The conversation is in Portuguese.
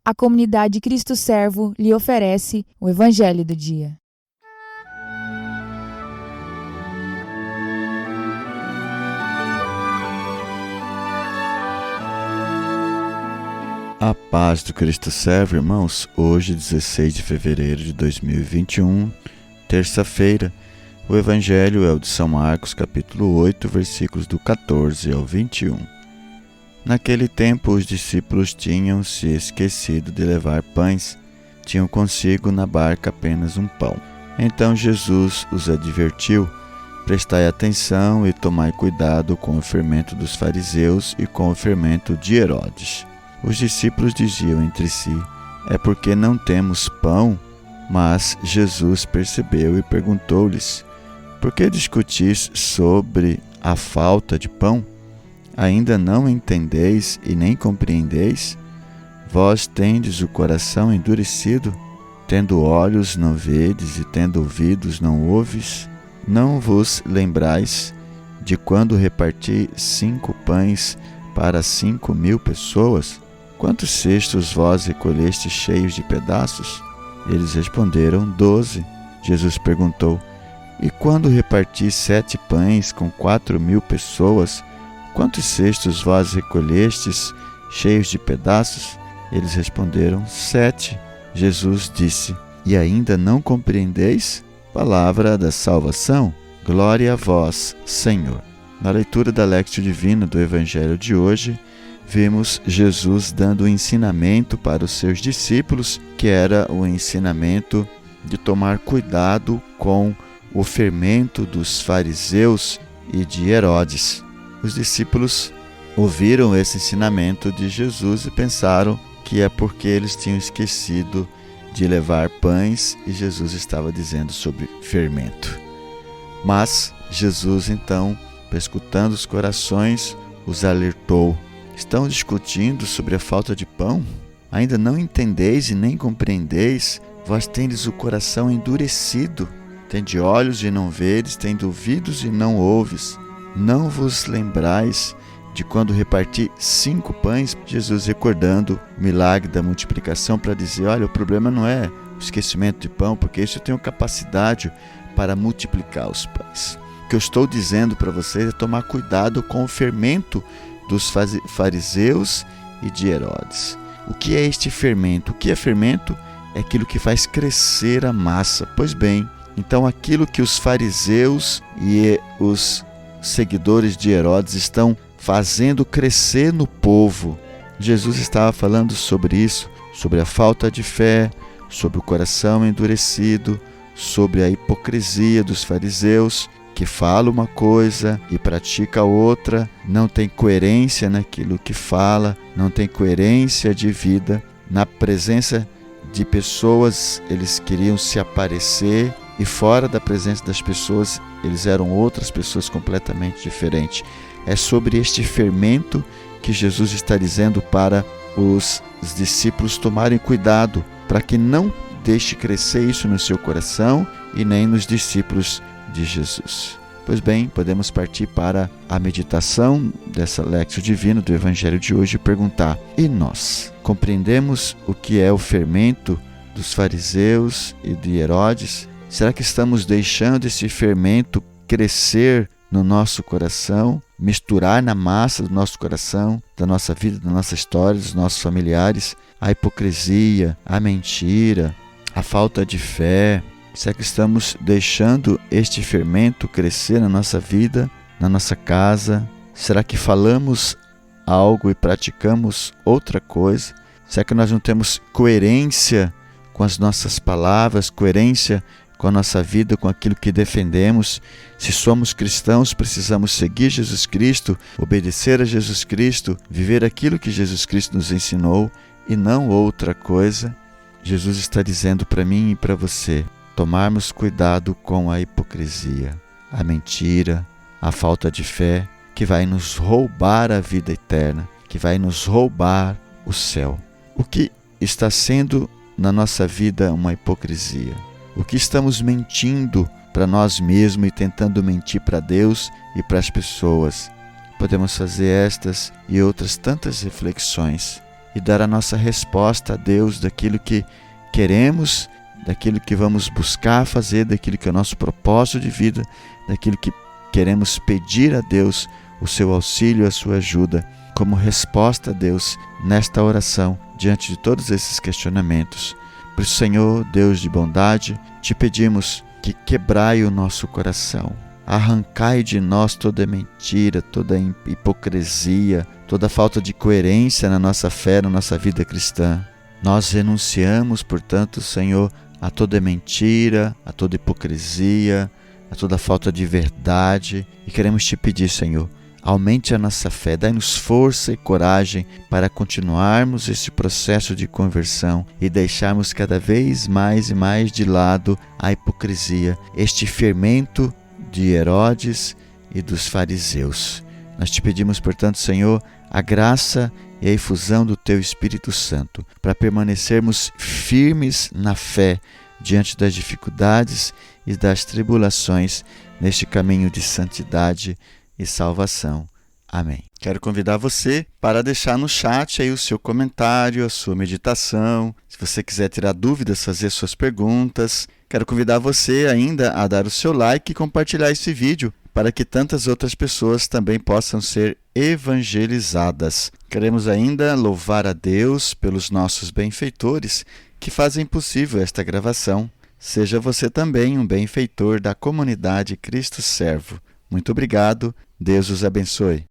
a comunidade Cristo Servo lhe oferece o Evangelho do Dia. A paz do Cristo Servo, irmãos. Hoje, 16 de fevereiro de 2021, terça-feira, o Evangelho é o de São Marcos, capítulo 8, versículos do 14 ao 21. Naquele tempo, os discípulos tinham se esquecido de levar pães. Tinham consigo na barca apenas um pão. Então Jesus os advertiu: prestai atenção e tomai cuidado com o fermento dos fariseus e com o fermento de Herodes. Os discípulos diziam entre si: é porque não temos pão? Mas Jesus percebeu e perguntou-lhes: por que discutis sobre a falta de pão? Ainda não entendeis e nem compreendeis? Vós tendes o coração endurecido? Tendo olhos não vedes e tendo ouvidos não ouves? Não vos lembrais de quando reparti 5 pães para 5.000 pessoas? Quantos cestos vós recolhestes cheios de pedaços? Eles responderam: 12. Jesus perguntou: e quando reparti 7 pães com 4.000 pessoas, quantos cestos vós recolhestes cheios de pedaços? Eles responderam: 7. Jesus disse: e ainda não compreendeis? Palavra da salvação. Glória a vós, Senhor. Na leitura da Lectio Divina do Evangelho de hoje, vimos Jesus dando um ensinamento para os seus discípulos, que era o ensinamento de tomar cuidado com o fermento dos fariseus e de Herodes. Os discípulos ouviram esse ensinamento de Jesus e pensaram que é porque eles tinham esquecido de levar pães e Jesus estava dizendo sobre fermento. Mas Jesus, então, perscrutando os corações, os alertou: estão discutindo sobre a falta de pão? Ainda não entendeis e nem compreendeis? Vós tendes o coração endurecido. Tende olhos e não vedes, tende ouvidos e não ouves. Não vos lembrais de quando reparti 5 pães? Jesus recordando o milagre da multiplicação para dizer: olha, o problema não é o esquecimento de pão, porque isso eu tenho capacidade para multiplicar os pães. O que eu estou dizendo para vocês é tomar cuidado com o fermento dos fariseus e de Herodes. O que é este fermento? O que é fermento? É aquilo que faz crescer a massa. Pois bem, então aquilo que os fariseus e os seguidores de Herodes estão fazendo crescer no povo, Jesus estava falando sobre isso, sobre a falta de fé, sobre o coração endurecido, sobre a hipocrisia dos fariseus, que fala uma coisa e pratica outra, não tem coerência naquilo que fala, não tem coerência de vida. Na presença de pessoas, eles queriam se aparecer, e fora da presença das pessoas, eles eram outras pessoas completamente diferentes. É sobre este fermento que Jesus está dizendo para os discípulos tomarem cuidado, para que não deixe crescer isso no seu coração e nem nos discípulos de Jesus. Pois bem, podemos partir para a meditação dessa Lectio Divina do Evangelho de hoje e perguntar: e nós? Compreendemos o que é o fermento dos fariseus e de Herodes? Será que estamos deixando esse fermento crescer no nosso coração, misturar na massa do nosso coração, da nossa vida, da nossa história, dos nossos familiares, a hipocrisia, a mentira, a falta de fé? Será que estamos deixando este fermento crescer na nossa vida, na nossa casa? Será que falamos algo e praticamos outra coisa? Será que nós não temos coerência com as nossas palavras, coerência com a nossa vida, com aquilo que defendemos? Se somos cristãos, precisamos seguir Jesus Cristo, obedecer a Jesus Cristo, viver aquilo que Jesus Cristo nos ensinou e não outra coisa. Jesus está dizendo para mim e para você: tomarmos cuidado com a hipocrisia, a mentira, a falta de fé, que vai nos roubar a vida eterna, que vai nos roubar o céu. O que está sendo na nossa vida uma hipocrisia? O que estamos mentindo para nós mesmos e tentando mentir para Deus e para as pessoas? Podemos fazer estas e outras tantas reflexões e dar a nossa resposta a Deus daquilo que queremos, daquilo que vamos buscar fazer, daquilo que é o nosso propósito de vida, daquilo que queremos pedir a Deus o seu auxílio, a sua ajuda, como resposta a Deus nesta oração, diante de todos esses questionamentos. Por isso, Senhor, Deus de bondade, te pedimos que quebrai o nosso coração, arrancai de nós toda mentira, toda hipocrisia, toda falta de coerência na nossa fé, na nossa vida cristã. Nós renunciamos, portanto, Senhor, a toda mentira, a toda hipocrisia, a toda falta de verdade, e queremos te pedir, Senhor, aumente a nossa fé, dai-nos força e coragem para continuarmos este processo de conversão e deixarmos cada vez mais e mais de lado a hipocrisia, este fermento de Herodes e dos fariseus. Nós te pedimos, portanto, Senhor, a graça e a efusão do Teu Espírito Santo para permanecermos firmes na fé diante das dificuldades e das tribulações neste caminho de santidade e salvação. Amém. Quero convidar você para deixar no chat aí o seu comentário, a sua meditação. Se você quiser tirar dúvidas, fazer suas perguntas. Quero convidar você ainda a dar o seu like e compartilhar esse vídeo para que tantas outras pessoas também possam ser evangelizadas. Queremos ainda louvar a Deus pelos nossos benfeitores que fazem possível esta gravação. Seja você também um benfeitor da comunidade Cristo Servo. Muito obrigado. Deus os abençoe.